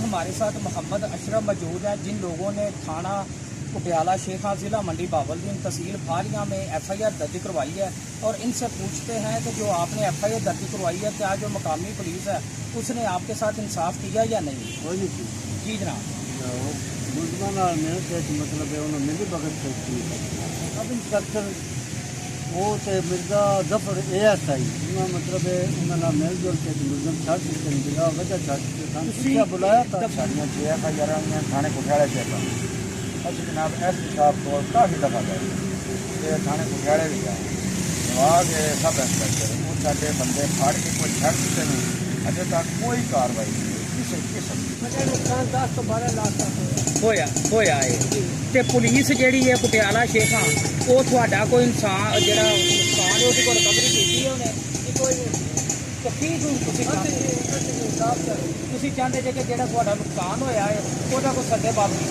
हमारे साथ मोहम्मद अशरफ मौजूद है, जिन लोगों ने थाना पटियाला शेखा ज़िला मंडी बावलदीन तहसील फालिया में FIR दर्ज करवाई है। और इनसे पूछते हैं कि जो आपने FIR दर्ज करवाई है, क्या जो मकामी पुलिस है उसने आपके साथ इंसाफ किया या नहीं? जी जनाब। मतलब उन्होंने मेरी बगत अब इंस्पेक्टर वो तो मिर्जा जफर ASI मतलब उन्होंने मेल जोल के मुलजम छाट दिया वजह छाट बुलाया था साड़ियाँ 6 FIR आईयां थाने कुठियाले से। अच्छा जनाब SP साहब को काफ़ी दफ़ा गए थाने कुठियाले भी गए जवाब सब इंस्पेक्टर वो साढ़े बंदे फाड़ के कोई छड़ दिते नहीं, अजे तक कोई कार्रवाई नहीं किसी किस्म की। नुकसान 10 तो 12 लाख का होया है ते पुलिस जिहड़ी है पटियाला शेखा वो तुहाडा कोई इंसान जिहड़ा नुकसान है उसदी कोई रिकवरी कीती है उन्हें कि कोई की तुसीं चाहते जे कि जिहड़ा तुहाडा नुकसान होया है ਉਹਦਾ ਕੋਈ सद्देबाब नहीं